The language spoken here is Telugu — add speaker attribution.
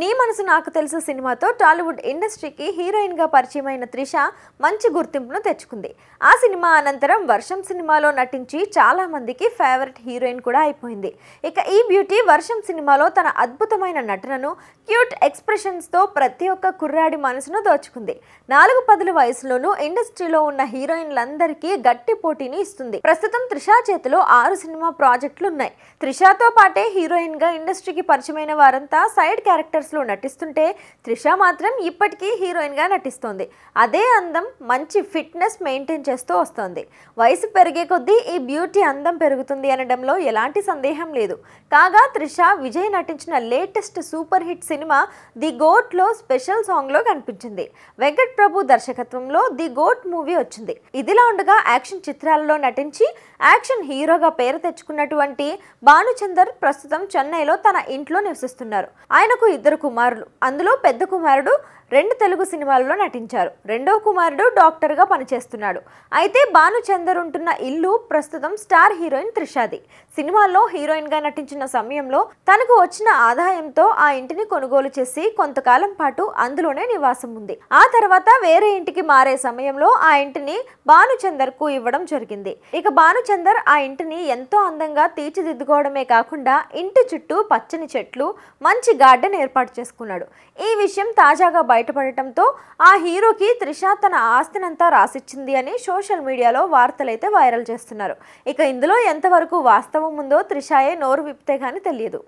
Speaker 1: నీ మనసు నాకు తెలుసు సినిమాతో టాలీవుడ్ ఇండస్ట్రీకి హీరోయిన్గా పరిచయమైన త్రిష మంచి గుర్తింపును తెచ్చుకుంది. ఆ సినిమా అనంతరం వర్షం సినిమాలో నటించి చాలా మందికి ఫేవరెట్ హీరోయిన్ కూడా అయిపోయింది. ఇక ఈ బ్యూటీ వర్షం సినిమాలో తన అద్భుతమైన నటనను, క్యూట్ ఎక్స్ప్రెషన్స్తో ప్రతి ఒక్క కుర్రాడి మనసును దోచుకుంది. 4-10 వయసులోనూ ఇండస్ట్రీలో ఉన్న హీరోయిన్లందరికీ గట్టి పోటీని ఇస్తుంది. ప్రస్తుతం త్రిష చేతిలో 6 సినిమా ప్రాజెక్టులు ఉన్నాయి. త్రిషతో పాటే హీరోయిన్గా ఇండస్ట్రీకి పరిచయమైన వారంతా సైడ్ క్యారెక్టర్స్ లో నటిస్తుంటే త్రిష మాత్రం ఇప్పటికీ హీరోయిన్ గా నటిస్తోంది. అదే అందం, మంచి ఫిట్నెస్ మెయింటైన్ చేస్తూ వస్తోంది. వయసు పెరిగే కొద్దీ ఈ బ్యూటీ అందం పెరుగుతుంది అనడంలో ఎలాంటి సందేహం లేదు. కాగా త్రిష విజయ్ నటించిన latest super hit cinema the GOAT లో స్పెషల్ సాంగ్ లో కనిపించింది. వెంకట్ ప్రభు దర్శకత్వంలో ది గోట్ మూవీ వచ్చింది. ఇదిలా ఉండగా యాక్షన్ చిత్రాలలో నటించి యాక్షన్ హీరోగా పేరు తెచ్చుకున్నటువంటి భానుచందర్ ప్రస్తుతం చెన్నైలో తన ఇంట్లో నివసిస్తున్నారు. ఆయనకు 2 కుమారులు. అందులో పెద్ద కుమారుడు 2 తెలుగు సినిమాల్లో నటించారు. రెండో కుమారుడు డాక్టర్గా పనిచేస్తున్నాడు. అయితే భానుచందర్ ఉంటున్న ఇల్లు ప్రస్తుతం స్టార్ హీరోయిన్ త్రిషాది. సినిమాల్లో హీరోయిన్గా నటించిన సమయంలో తనకు వచ్చిన ఆదాయంతో ఆ ఇంటిని కొనుగోలు చేసి కొంతకాలం పాటు అందులోనే నివాసం ఉంది. ఆ తర్వాత వేరే ఇంటికి మారే సమయంలో ఆ ఇంటిని భానుచందర్కు ఇవ్వడం జరిగింది. ఇక భానుచందర్ ఆ ఇంటిని ఎంతో అందంగా తీర్చిదిద్దుకోవడమే కాకుండా ఇంటి చుట్టూ పచ్చని చెట్లు, మంచి గార్డెన్ ఏర్పాటు చేసుకున్నాడు. ఈ విషయం తాజాగా బయటపడటంతో ఆ హీరోకి త్రిష తన ఆస్తినంతా రాసిచ్చింది అని సోషల్ మీడియాలో వార్తలైతే వైరల్ చేస్తున్నారు. ఇక ఇందులో ఎంతవరకు వాస్తవం ఉందో త్రిషయే నోరు విప్పితే కానీ తెలియదు.